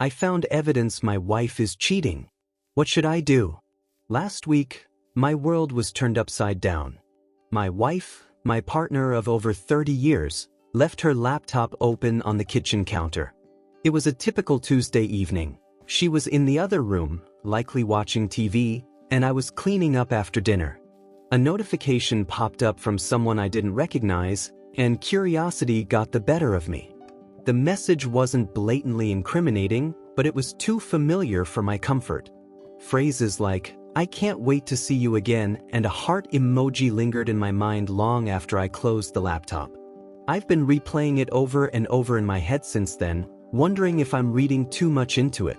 I found evidence my wife is cheating. What should I do? Last week, my world was turned upside down. My wife, my partner of over 30 years, left her laptop open on the kitchen counter. It was a typical Tuesday evening. She was in the other room, likely watching TV, and I was cleaning up after dinner. A notification popped up from someone I didn't recognize, and curiosity got the better of me. The message wasn't blatantly incriminating, but it was too familiar for my comfort. Phrases like, "I can't wait to see you again," and a heart emoji lingered in my mind long after I closed the laptop. I've been replaying it over and over in my head since then, wondering if I'm reading too much into it.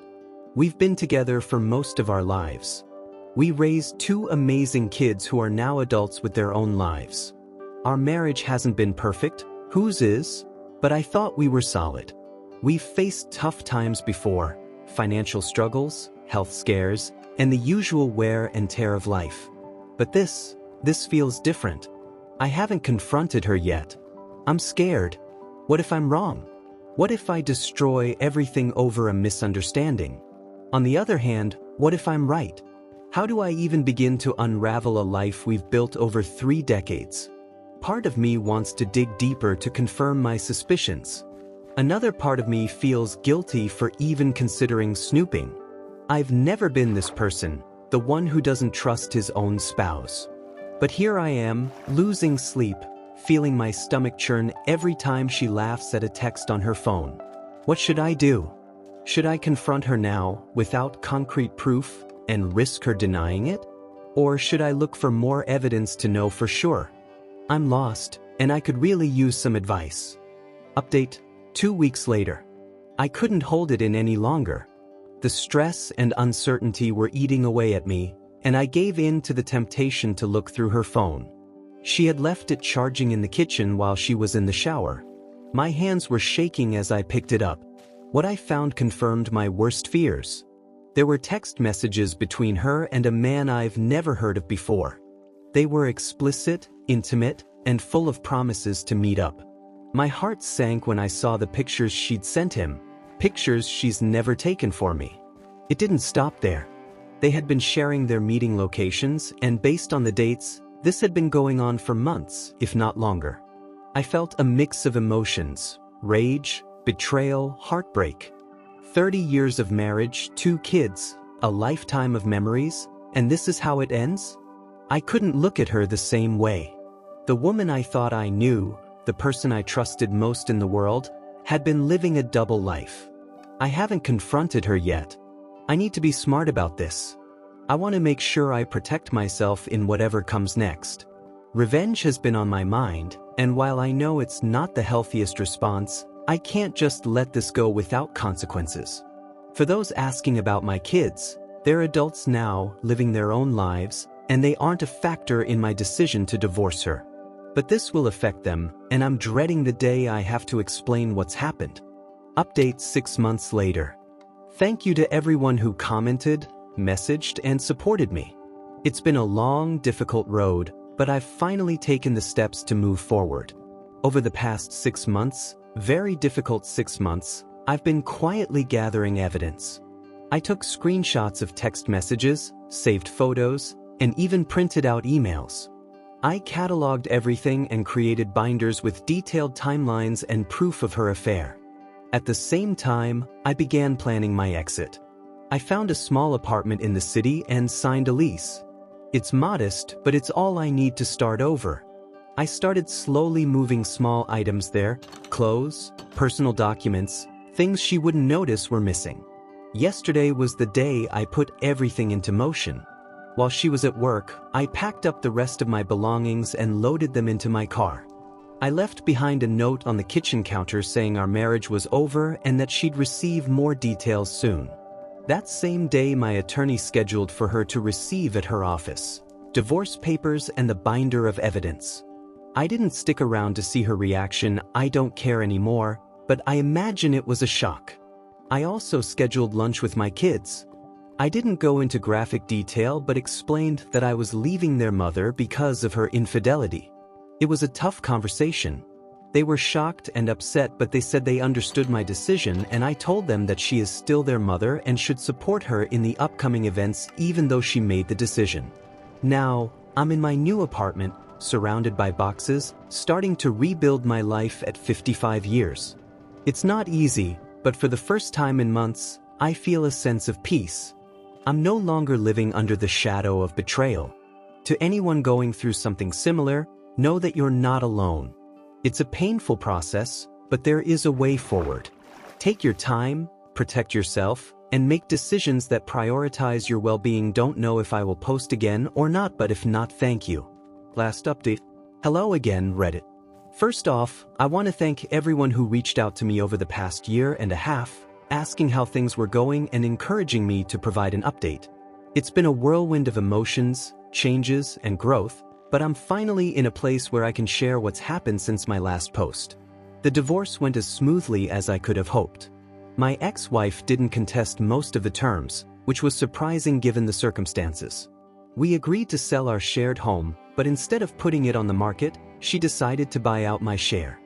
We've been together for most of our lives. We raised two amazing kids who are now adults with their own lives. Our marriage hasn't been perfect, whose is? But I thought we were solid. We've faced tough times before, financial struggles, health scares, and the usual wear and tear of life. But this feels different. I haven't confronted her yet. I'm scared. What if I'm wrong? What if I destroy everything over a misunderstanding? On the other hand, what if I'm right? How do I even begin to unravel a life we've built over 3 decades? Part of me wants to dig deeper to confirm my suspicions. Another part of me feels guilty for even considering snooping. I've never been this person, the one who doesn't trust his own spouse. But here I am, losing sleep, feeling my stomach churn every time she laughs at a text on her phone. What should I do? Should I confront her now, without concrete proof, and risk her denying it? Or should I look for more evidence to know for sure? I'm lost, and I could really use some advice. Update: 2 weeks later. I couldn't hold it in any longer. The stress and uncertainty were eating away at me, and I gave in to the temptation to look through her phone. She had left it charging in the kitchen while she was in the shower. My hands were shaking as I picked it up. What I found confirmed my worst fears. There were text messages between her and a man I've never heard of before. They were explicit, intimate, and full of promises to meet up. My heart sank when I saw the pictures she'd sent him, pictures she's never taken for me. It didn't stop there. They had been sharing their meeting locations, and based on the dates, this had been going on for months, if not longer. I felt a mix of emotions: rage, betrayal, heartbreak. 30 years of marriage, 2 kids, a lifetime of memories, and this is how it ends? I couldn't look at her the same way. The woman I thought I knew, the person I trusted most in the world, had been living a double life. I haven't confronted her yet. I need to be smart about this. I want to make sure I protect myself in whatever comes next. Revenge has been on my mind, and while I know it's not the healthiest response, I can't just let this go without consequences. For those asking about my kids, they're adults now, living their own lives, and they aren't a factor in my decision to divorce her. But this will affect them, and I'm dreading the day I have to explain what's happened. Update 6 months later. Thank you to everyone who commented, messaged, and supported me. It's been a long, difficult road, but I've finally taken the steps to move forward. Over the past 6 months, very difficult 6 months, I've been quietly gathering evidence. I took screenshots of text messages, saved photos, and even printed out emails. I cataloged everything and created binders with detailed timelines and proof of her affair. At the same time, I began planning my exit. I found a small apartment in the city and signed a lease. It's modest, but it's all I need to start over. I started slowly moving small items there: clothes, personal documents, things she wouldn't notice were missing. Yesterday was the day I put everything into motion. While she was at work, I packed up the rest of my belongings and loaded them into my car. I left behind a note on the kitchen counter saying our marriage was over and that she'd receive more details soon. That same day, my attorney scheduled for her to receive at her office divorce papers and the binder of evidence. I didn't stick around to see her reaction. I don't care anymore, but I imagine it was a shock. I also scheduled lunch with my kids. I didn't go into graphic detail but explained that I was leaving their mother because of her infidelity. It was a tough conversation. They were shocked and upset, but they said they understood my decision, and I told them that she is still their mother and should support her in the upcoming events even though she made the decision. Now, I'm in my new apartment, surrounded by boxes, starting to rebuild my life at 55 years. It's not easy, but for the first time in months, I feel a sense of peace. I'm no longer living under the shadow of betrayal. To anyone going through something similar, know that you're not alone. It's a painful process, but there is a way forward. Take your time, protect yourself, and make decisions that prioritize your well-being. Don't know if I will post again or not, but if not, thank you. Last update. Hello again, Reddit. First off, I want to thank everyone who reached out to me over the past year and a half, asking how things were going and encouraging me to provide an update. It's been a whirlwind of emotions, changes, and growth, but I'm finally in a place where I can share what's happened since my last post. The divorce went as smoothly as I could have hoped. My ex-wife didn't contest most of the terms, which was surprising given the circumstances. We agreed to sell our shared home, but instead of putting it on the market, she decided to buy out my share.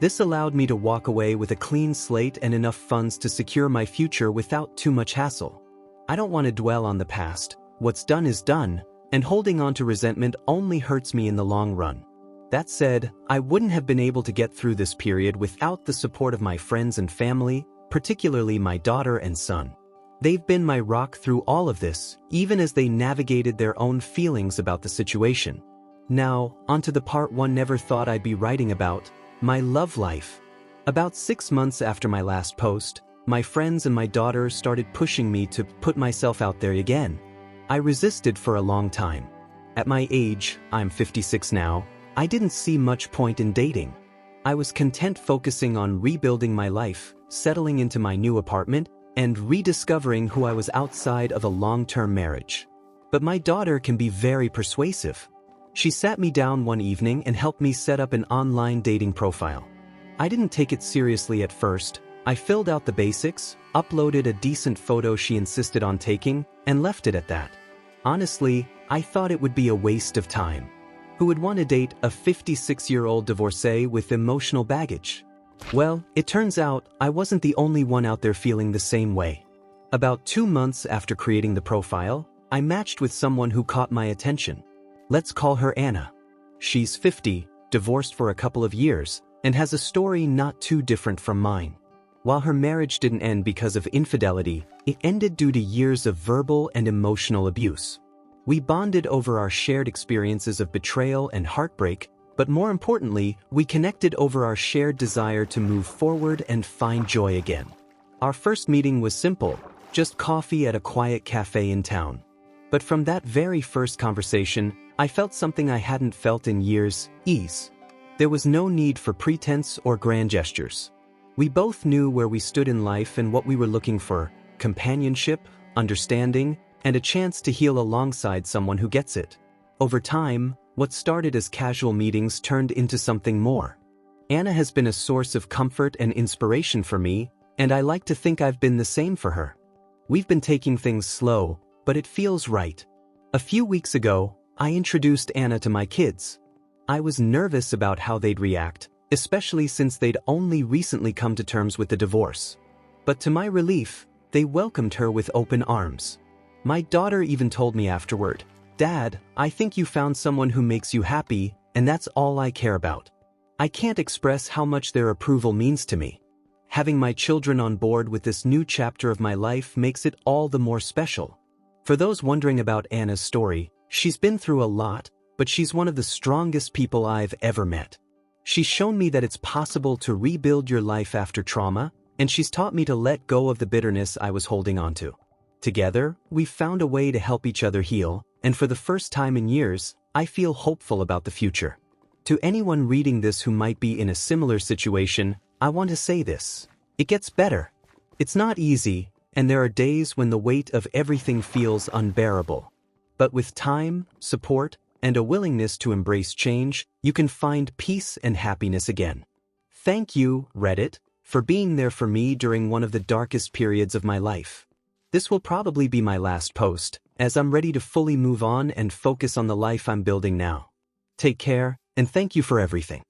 This allowed me to walk away with a clean slate and enough funds to secure my future without too much hassle. I don't want to dwell on the past. What's done is done, and holding on to resentment only hurts me in the long run. That said, I wouldn't have been able to get through this period without the support of my friends and family, particularly my daughter and son. They've been my rock through all of this, even as they navigated their own feelings about the situation. Now, onto the part one never thought I'd be writing about, my love life. About 6 months after my last post, my friends and my daughter started pushing me to put myself out there again. I resisted for a long time. At my age, I'm 56 now, I didn't see much point in dating. I was content focusing on rebuilding my life, settling into my new apartment, and rediscovering who I was outside of a long-term marriage. But my daughter can be very persuasive. She sat me down one evening and helped me set up an online dating profile. I didn't take it seriously at first. I filled out the basics, uploaded a decent photo she insisted on taking, and left it at that. Honestly, I thought it would be a waste of time. Who would want to date a 56-year-old divorcee with emotional baggage? Well, it turns out I wasn't the only one out there feeling the same way. About 2 months after creating the profile, I matched with someone who caught my attention. Let's call her Anna. She's 50, divorced for a couple of years, and has a story not too different from mine. While her marriage didn't end because of infidelity, it ended due to years of verbal and emotional abuse. We bonded over our shared experiences of betrayal and heartbreak, but more importantly, we connected over our shared desire to move forward and find joy again. Our first meeting was simple, just coffee at a quiet cafe in town. But from that very first conversation, I felt something I hadn't felt in years: ease. There was no need for pretense or grand gestures. We both knew where we stood in life and what we were looking for: companionship, understanding, and a chance to heal alongside someone who gets it. Over time, what started as casual meetings turned into something more. Anna has been a source of comfort and inspiration for me, and I like to think I've been the same for her. We've been taking things slow, but it feels right. A few weeks ago, I introduced Anna to my kids. I was nervous about how they'd react, especially since they'd only recently come to terms with the divorce. But to my relief, they welcomed her with open arms. My daughter even told me afterward, "Dad, I think you found someone who makes you happy, and that's all I care about." I can't express how much their approval means to me. Having my children on board with this new chapter of my life makes it all the more special. For those wondering about Anna's story, she's been through a lot, but she's one of the strongest people I've ever met. She's shown me that it's possible to rebuild your life after trauma, and she's taught me to let go of the bitterness I was holding onto. Together, we've found a way to help each other heal, and for the first time in years, I feel hopeful about the future. To anyone reading this who might be in a similar situation, I want to say this: it gets better. It's not easy, and there are days when the weight of everything feels unbearable. But with time, support, and a willingness to embrace change, you can find peace and happiness again. Thank you, Reddit, for being there for me during one of the darkest periods of my life. This will probably be my last post, as I'm ready to fully move on and focus on the life I'm building now. Take care, and thank you for everything.